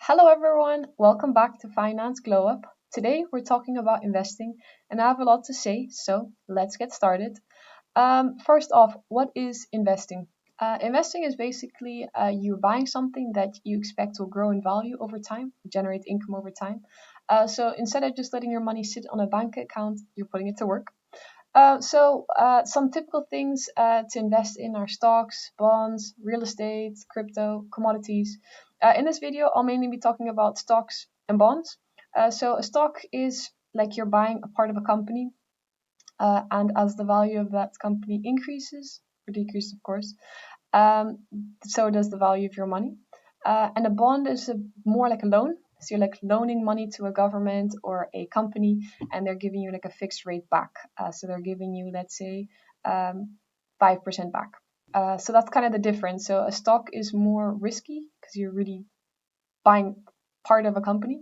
Hello, everyone. Welcome back to Finance Glow Up. Today, we're talking about investing, and I have a lot to say, so let's get started. First off, what is investing? Investing is basically you buying something that you expect will grow in value over time, generate income over time. So instead of just letting your money sit on a bank account, you're putting it to work. Some typical things to invest in are stocks, bonds, real estate, crypto, commodities. In this video, I'll mainly be talking about stocks and bonds. A stock is like you're buying a part of a company, and as the value of that company increases, or decreases, of course, um, so does the value of your money. And a bond is more like a loan. So you're like loaning money to a government or a company, and they're giving you like a fixed rate back. So they're giving you, let's say, 5% back. So that's kind of the difference. So a stock is more risky because you're really buying part of a company,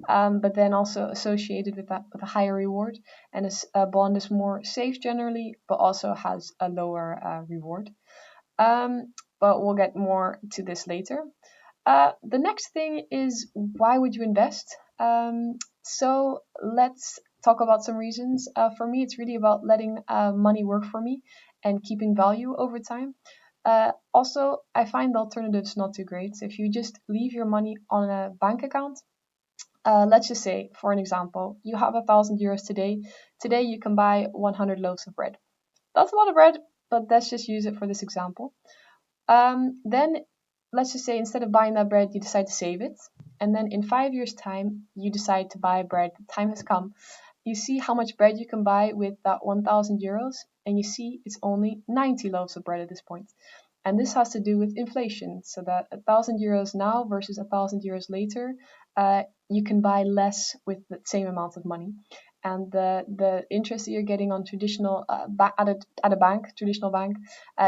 but then also associated with that with a higher reward. And a bond is more safe generally, but also has a lower reward. But we'll get more to this later. The next thing is, why would you invest? So let's talk about some reasons. For me, it's really about letting money work for me and keeping value over time. Also, I find the alternatives not too great. So if you just leave your money on a bank account, let's just say, for an example, you have €1,000 today. Today, you can buy 100 loaves of bread. That's a lot of bread, but let's just use it for this example. Then let's just say instead of buying that bread, you decide to save it. And then in 5 years' time, you decide to buy bread. The time has come. You see how much bread you can buy with that €1,000, and you see it's only 90 loaves of bread at this point. And this has to do with inflation. So that €1,000 now versus €1,000 later, you can buy less with the same amount of money. And the interest that you're getting on traditional at a bank, traditional bank,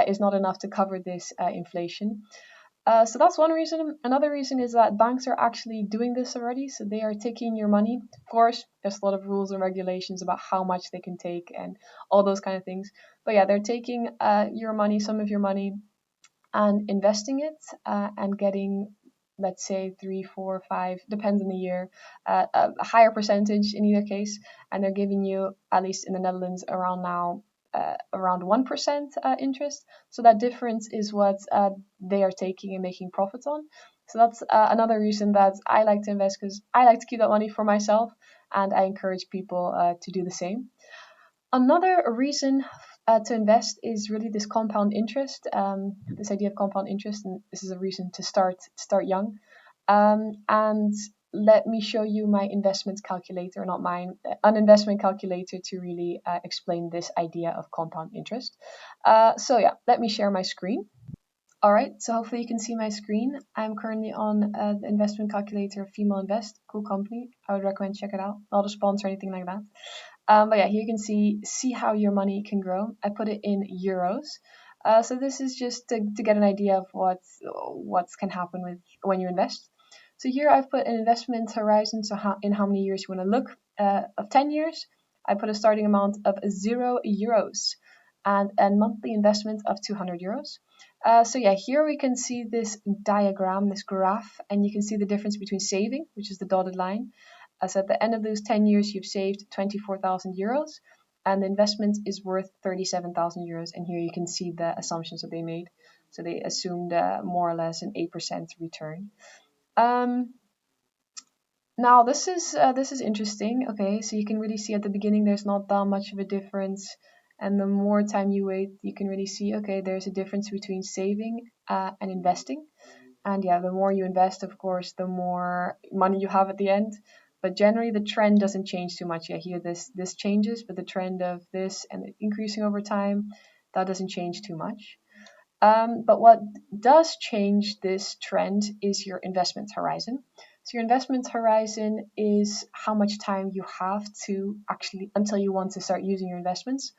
is not enough to cover this inflation. So that's one reason. Another reason is that banks are actually doing this already. So they are taking your money. Of course, there's a lot of rules and regulations about how much they can take and all those kind of things. But yeah, they're taking your money, some of your money, and investing it and getting, let's say, 3, 4, 5, depends on the year, a higher percentage in either case. And they're giving you, at least in the Netherlands, around 1% interest. So that difference is what they are taking and making profits on. So that's another reason that I like to invest, because I like to keep that money for myself, and I encourage people to do the same. Another reason to invest is really this compound interest, this idea of compound interest, and this is a reason to start young. And let me show you my investment calculator, not mine, an investment calculator to really explain this idea of compound interest. Let me share my screen. All right, so hopefully you can see my screen. I'm currently on the investment calculator, Female Invest, cool company. I would recommend check it out. Not a sponsor or anything like that. But yeah, here you can see how your money can grow. I put it in euros. So this is just to get an idea of what can happen with when you invest. So here I've put an investment horizon, so in how many years you want to look. Of 10 years, I put a starting amount of €0 and a monthly investment of €200. Here we can see this diagram, this graph, and you can see the difference between saving, which is the dotted line. So at the end of those 10 years, you've saved €24,000, and the investment is worth €37,000. And here you can see the assumptions that they made. So they assumed more or less an 8% return. Now this is interesting. Okay, so you can really see at the beginning there's not that much of a difference, and the more time you wait, you can really see, okay, there's a difference between saving and investing. And yeah, the more you invest, of course, the more money you have at the end. But generally, the trend doesn't change too much. Yeah, here this changes, but the trend of this and it increasing over time, that doesn't change too much. But what does change this trend is your investment horizon. So your investment horizon is how much time you have to actually until you want to start using your investments.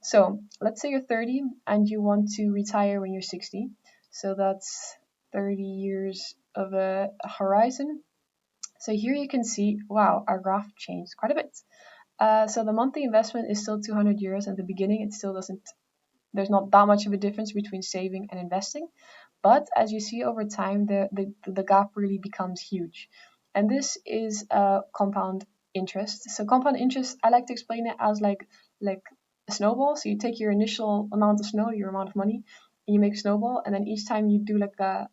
So let's say you're 30 and you want to retire when you're 60. So that's 30 years of a horizon. So here you can see, wow, our graph changed quite a bit. So the monthly investment is still €200. At the beginning, it still doesn't, there's not that much of a difference between saving and investing. But as you see over time, the gap really becomes huge. And this is compound interest. So compound interest, I like to explain it as like a snowball. So you take your initial amount of snow, your amount of money, and you make a snowball, and then each time you do like a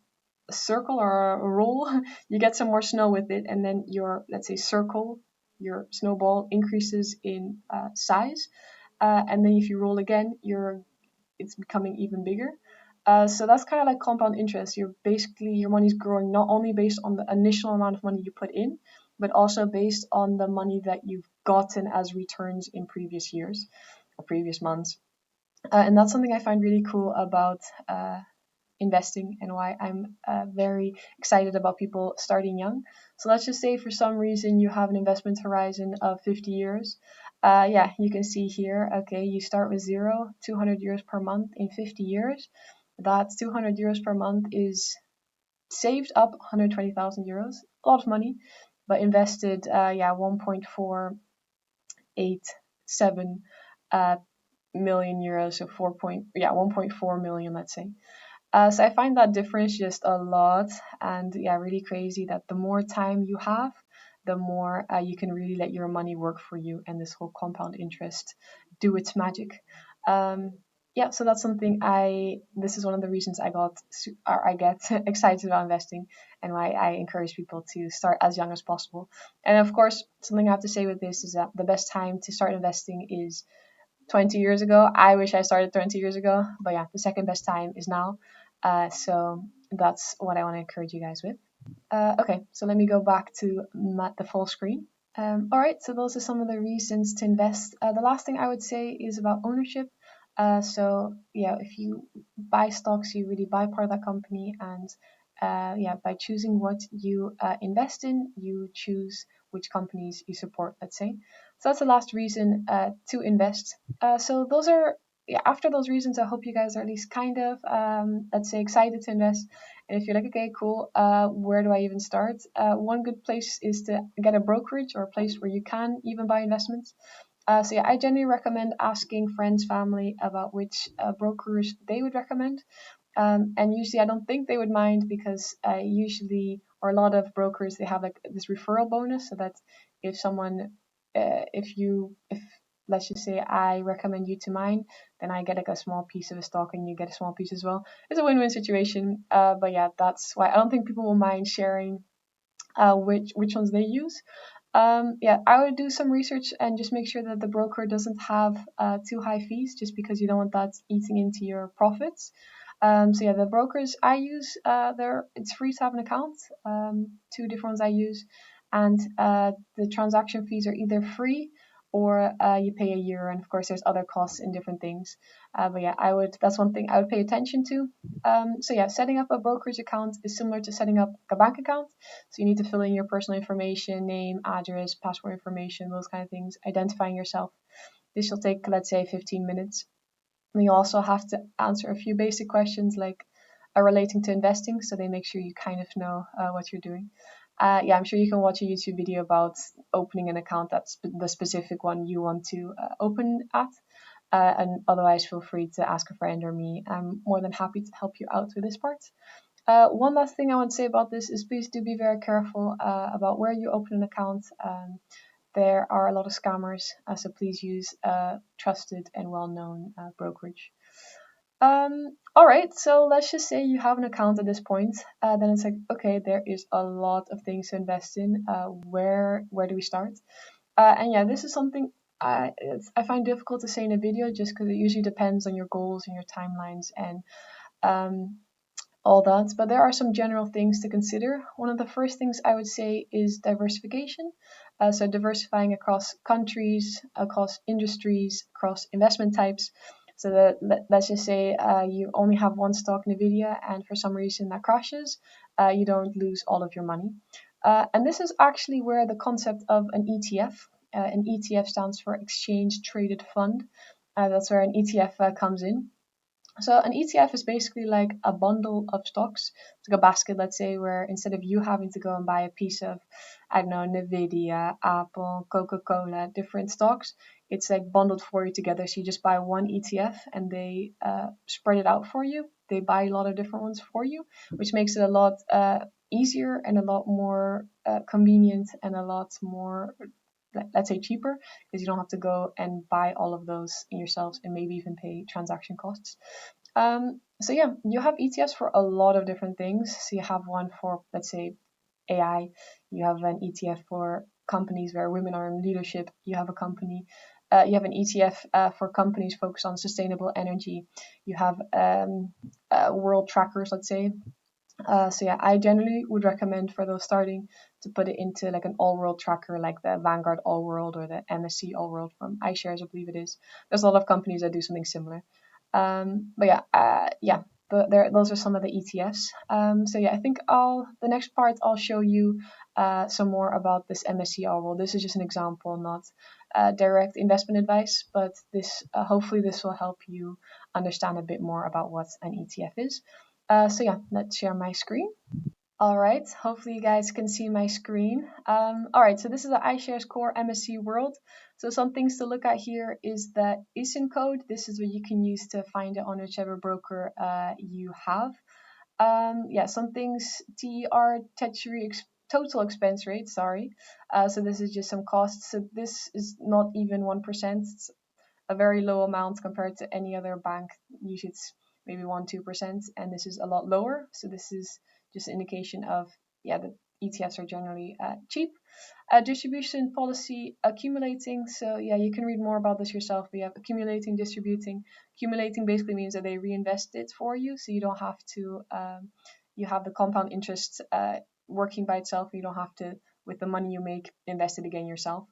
circle or a roll, you get some more snow with it, and then your, let's say, circle, your snowball increases in size, and then if you roll again, it's becoming even bigger. So that's kind of like compound interest. You're basically, your money's growing not only based on the initial amount of money you put in, but also based on the money that you've gotten as returns in previous years or previous months. And that's something I find really cool about investing, and why I'm very excited about people starting young. So let's just say for some reason you have an investment horizon of 50 years. Yeah, you can see here, okay, you start with zero, 200 euros per month in 50 years. That's 200 euros per month is saved up 120,000 euros, a lot of money, but invested, 1.487 million euros, so 1.4 million, let's say. So I find that difference just a lot, and yeah, really crazy that the more time you have, the more you can really let your money work for you, and this whole compound interest do its magic. Um, yeah, so that's something this is one of the reasons I get excited about investing, and why I encourage people to start as young as possible. And of course, something I have to say with this is that the best time to start investing is 20 years ago. I wish I started 20 years ago, but yeah, the second best time is now. So that's what I want to encourage you guys with. Okay, so let me go back to the full screen. All right, so those are some of the reasons to invest. The last thing I would say is about ownership. So yeah, if you buy stocks, you really buy part of that company, and yeah, by choosing what you invest in, you choose which companies you support, let's say. So that's the last reason to invest. So those are, yeah, after those reasons, I hope you guys are at least kind of, let's say, excited to invest. And if you're like, okay, cool, where do I even start? One good place is to get a brokerage, or a place where you can even buy investments. So yeah, I generally recommend asking friends, family about which brokers they would recommend. And usually I don't think they would mind, because usually, or a lot of brokers, they have like this referral bonus, so that if someone, if let's just say I recommend you to mine, then I get like a small piece of a stock, and you get a small piece as well. It's a win-win situation. But yeah, that's why I don't think people will mind sharing which ones they use. Yeah, I would do some research and just make sure that the broker doesn't have too high fees, just because you don't want that eating into your profits. So yeah, the brokers I use, it's free to have an account. Two different ones I use, and the transaction fees are either free, or you pay a year, and of course there's other costs in different things. But yeah, that's one thing I would pay attention to. So yeah, setting up a brokerage account is similar to setting up a bank account. So you need to fill in your personal information, name, address, passport information, those kind of things, identifying yourself. This will take, let's say, 15 minutes. And you also have to answer a few basic questions, like relating to investing, so they make sure you kind of know what you're doing. Yeah, I'm sure you can watch a YouTube video about opening an account that's the specific one you want to open at. And otherwise, feel free to ask a friend or me. I'm more than happy to help you out with this part. One last thing I want to say about this is, please do be very careful about where you open an account. There are a lot of scammers, so please use a trusted and well-known brokerage. All right, so let's just say you have an account at this point. Then it's like, okay, there is a lot of things to invest in. Where do we start? And yeah, this is something I find difficult to say in a video, just because it usually depends on your goals and your timelines, and um, all that. But there are some general things to consider. One of the first things I would say is diversification. So diversifying across countries, across industries, across investment types. So that, let's just say you only have one stock, Nvidia, and for some reason that crashes, you don't lose all of your money. And this is actually where the concept of an ETF stands for Exchange Traded Fund. That's where an ETF comes in. So an ETF is basically like a bundle of stocks. It's like a basket, let's say, where instead of you having to go and buy a piece of, I don't know, Nvidia, Apple, Coca-Cola, different stocks, it's like bundled for you together. So you just buy one ETF, and they spread it out for you. they buy a lot of different ones for you, which makes it a lot easier and a lot more convenient and a lot more, let's say, cheaper, because you don't have to go and buy all of those yourselves and maybe even pay transaction costs. So yeah, you have ETFs for a lot of different things. So you have one for, let's say, AI. You have an ETF for companies where women are in leadership. You have you have an ETF for companies focused on sustainable energy. You have world trackers, let's say. So yeah, I generally would recommend for those starting to put it into like an all world tracker, like the Vanguard All World or the MSC All World from iShares, I believe it is. There's a lot of companies that do something similar. But yeah, those are some of the ETFs. So yeah, I think the next part I'll show you some more about this MSC All World. This is just an example, not direct investment advice, but this hopefully this will help you understand a bit more about what an ETF is. So yeah, let's share my screen. All right, hopefully you guys can see my screen. All right, so this is the iShares Core MSC World. So some things to look at here is the ISIN code. This is what you can use to find it on whichever broker you have. Yeah, some things, TER, total expense rate, sorry. So this is just some costs. So this is not even 1%. It's a very low amount compared to any other bank. Usually it's maybe 1-2%, and this is a lot lower. So this is just an indication of, yeah, the ETFs are generally cheap. Distribution policy, accumulating. So yeah, you can read more about this yourself. We have accumulating, distributing. Accumulating basically means that they reinvest it for you, so you don't have to. You have the compound interest working by itself. You don't have to, with the money you make, invest it again yourself.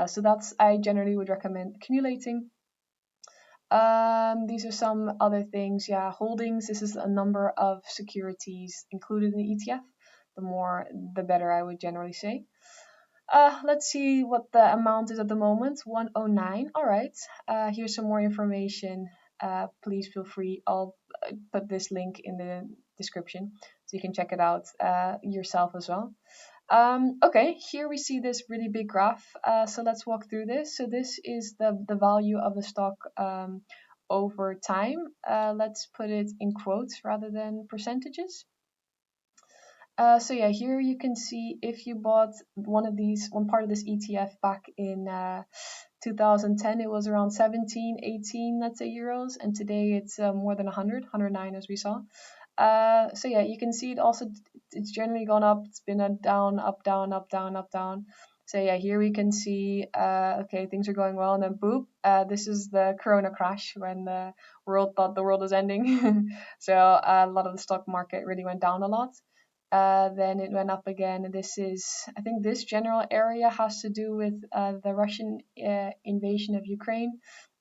So that's, I generally would recommend accumulating. These are some other things. Yeah, holdings. This is a number of securities included in the ETF. The more, the better, I would generally say. Let's see what the amount is at the moment. 109. All right. Here's some more information. Please feel free. I'll put this link in the description so you can check it out yourself as well. Okay, here we see this really big graph. So let's walk through this. So this is the value of the stock over time. Let's put it in quotes rather than percentages. So yeah, here you can see if you bought one part of this ETF back in 2010, it was around 17, 18, let's say, euros, and today it's more than 100, 109 as we saw. So yeah, you can see it's generally gone up. It's been a down, up, down, up, down, up, down. So yeah, here we can see, okay, things are going well, and then boop, this is the Corona crash when the world thought the world was ending. So a lot of the stock market really went down a lot. Then it went up again. I think this general area has to do with the Russian invasion of Ukraine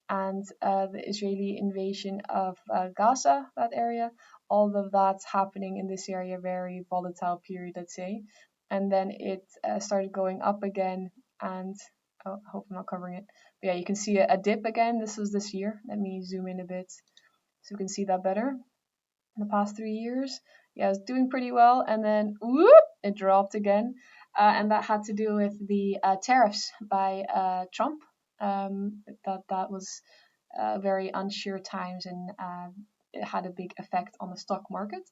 and the Israeli invasion of Gaza, that area. All of that's happening in this area, very volatile period, let's say. And then it started going up again, and I hope I'm not covering it. But yeah, you can see a dip again. This was this year. Let me zoom in a bit so you can see that better. In the past 3 years, yeah, it's doing pretty well, and then whoop, it dropped again, and that had to do with the tariffs by Trump. That was very unsure times, and it had a big effect on the stock market.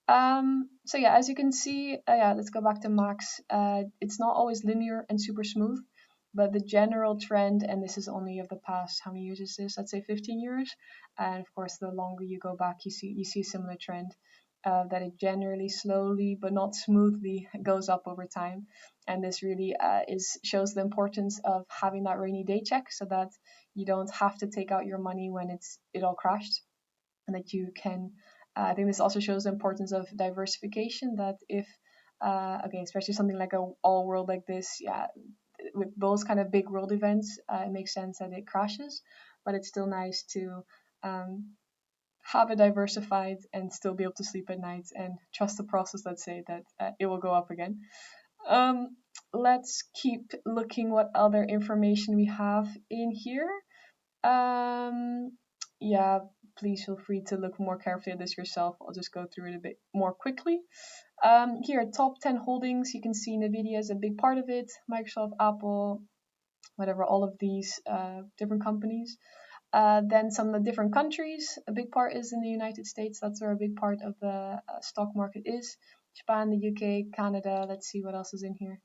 So yeah, as you can see, yeah, let's go back to Max. It's not always linear and super smooth, but the general trend, and this is only of the past, how many years is this? Let's say 15 years. And of course, the longer you go back, you see a similar trend. That it generally slowly but not smoothly goes up over time, and this really shows the importance of having that rainy day check, so that you don't have to take out your money when it all crashed, and that you can. I think this also shows the importance of diversification. That if okay, especially something like a all world like this, yeah, with those kind of big world events, it makes sense that it crashes, but it's still nice to have it diversified and still be able to sleep at night and trust the process, let's say, that it will go up again. Let's keep looking what other information we have in here. Yeah, please feel free to look more carefully at this yourself. I'll just go through it a bit more quickly. Here, top 10 holdings. You can see NVIDIA is a big part of it. Microsoft, Apple, whatever, all of these different companies. Then some of the different countries. A big part is in the United States. That's where a big part of the stock market is. Japan, the UK, Canada. Let's see what else is in here.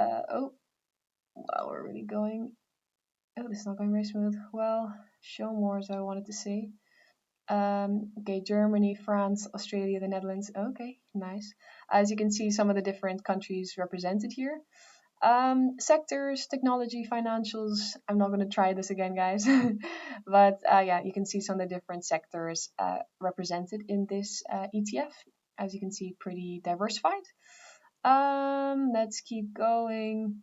Oh, wow, we're really going. Oh, this is not going very smooth. Well, show more is what I wanted to say. Okay, Germany, France, Australia, the Netherlands. Okay, nice. As you can see, some of the different countries represented here. Sectors, technology, financials. I'm not going to try this again, guys. But yeah, you can see some of the different sectors represented in this ETF. As you can see, pretty diversified. Let's keep going.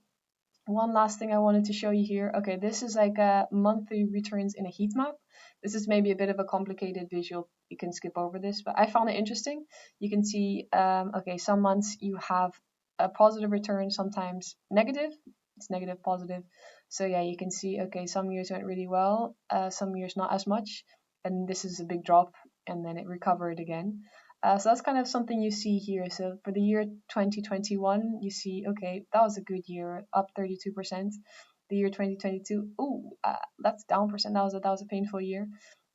One last thing I wanted to show you here. Okay, this is like monthly returns in a heat map. This is maybe a bit of a complicated visual. You can skip over this, but I found it interesting. You can see, okay, some months you have a positive return, sometimes negative. It's negative, positive. So yeah, you can see, okay, some years went really well, some years not as much. And this is a big drop, and then it recovered again. So that's kind of something you see here. So for the year 2021, you see, okay, that was a good year, up 32%. The year 2022, that's down percent. That was a painful year.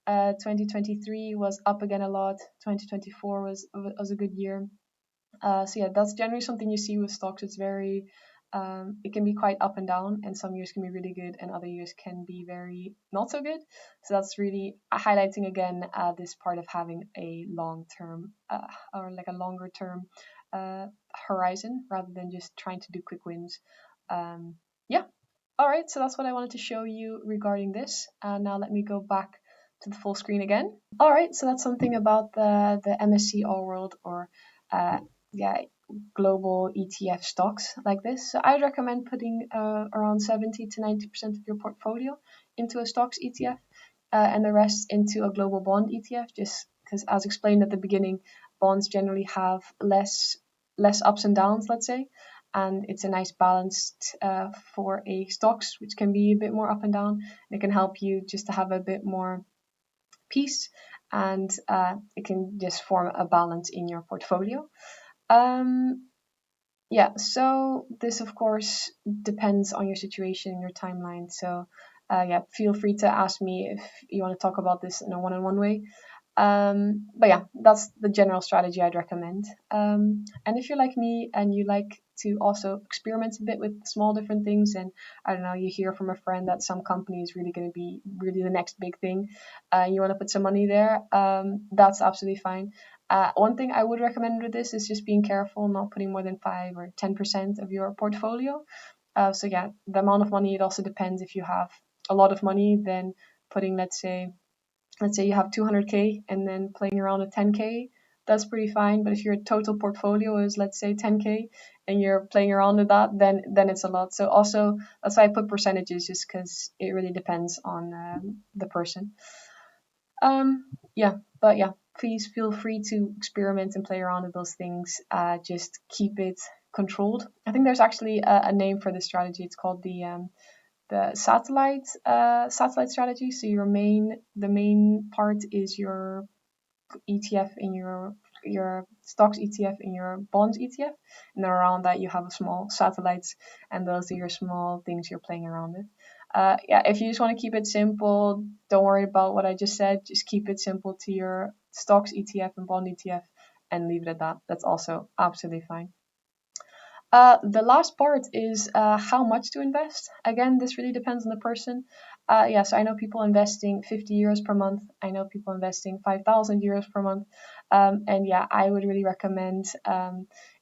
2023 was up again a lot. 2024 was a good year. So yeah, that's generally something you see with stocks. It's very, it can be quite up and down, and some years can be really good, and other years can be very not so good. So that's really highlighting again this part of having a long term or like a longer term horizon rather than just trying to do quick wins. Yeah. All right. So that's what I wanted to show you regarding this. Now let me go back to the full screen again. All right. So that's something about the MSCI All World or yeah, global ETF stocks like this. So I'd recommend putting around 70 to 90% of your portfolio into a stocks ETF and the rest into a global bond ETF, just because, as explained at the beginning, bonds generally have less ups and downs, let's say, and it's a nice balance for a stocks, which can be a bit more up and down. And it can help you just to have a bit more peace, and it can just form a balance in your portfolio. Yeah, so this of course depends on your situation, your timeline. So yeah, feel free to ask me if you want to talk about this in a one-on-one way. But yeah, that's the general strategy I'd recommend. And if you're like me and you like to also experiment a bit with small different things, and I don't know, you hear from a friend that some company is really going to be really the next big thing, you want to put some money there, that's absolutely fine. One thing I would recommend with this is just being careful, not putting more than 5 or 10% of your portfolio. So yeah, the amount of money, it also depends. If you have a lot of money, then putting, let's say you have 200k and then playing around with 10k, that's pretty fine. But if your total portfolio is, let's say, 10k and you're playing around with that, then it's a lot. So also that's why I put percentages, just because it really depends on the person. Yeah, but yeah, please feel free to experiment and play around with those things. Just keep it controlled. I think there's actually a name for this strategy. It's called the satellite strategy. So the main part is your ETF in your stocks ETF in your bonds ETF, and then around that you have small satellites, and those are your small things you're playing around with. Yeah, if you just want to keep it simple, don't worry about what I just said. Just keep it simple to your stocks ETF and bond ETF, and leave it at that. That's also absolutely fine. The last part is how much to invest. Again, this really depends on the person. Yeah, so I know people investing 50 euros per month. I know people investing 5,000 euros per month. And yeah, I would really recommend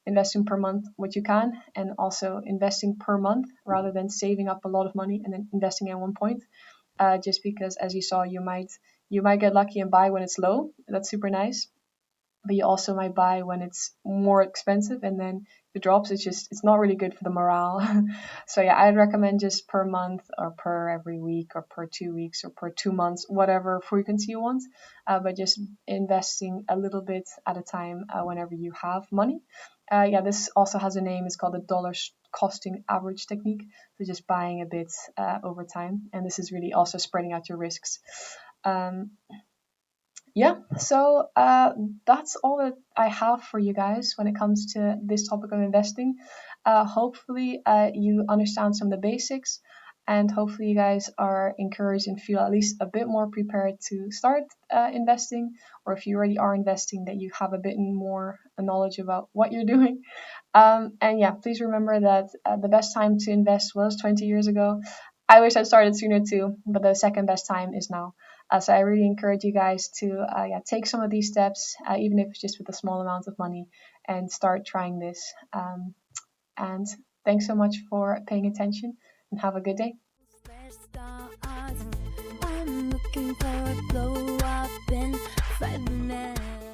investing per month what you can, and also investing per month rather than saving up a lot of money and then investing at one point. Just because, as you saw, you might get lucky and buy when it's low. That's super nice, but you also might buy when it's more expensive, and then if it drops, it's not really good for the morale. So yeah, I'd recommend just per month or per every week or per 2 weeks or per 2 months, whatever frequency you want, but just investing a little bit at a time whenever you have money. Yeah, this also has a name. It's called the dollar costing average technique. So just buying a bit over time, and this is really also spreading out your risks. Yeah, so that's all that I have for you guys when it comes to this topic of investing. Hopefully, you understand some of the basics, and hopefully you guys are encouraged and feel at least a bit more prepared to start investing, or if you already are investing, that you have a bit more knowledge about what you're doing. And yeah, please remember that the best time to invest was 20 years ago. I wish I'd started sooner too, but the second best time is now. So I really encourage you guys to yeah, take some of these steps, even if it's just with a small amount of money, and start trying this. And thanks so much for paying attention, and have a good day. I'm looking for a glow up in 5 minutes.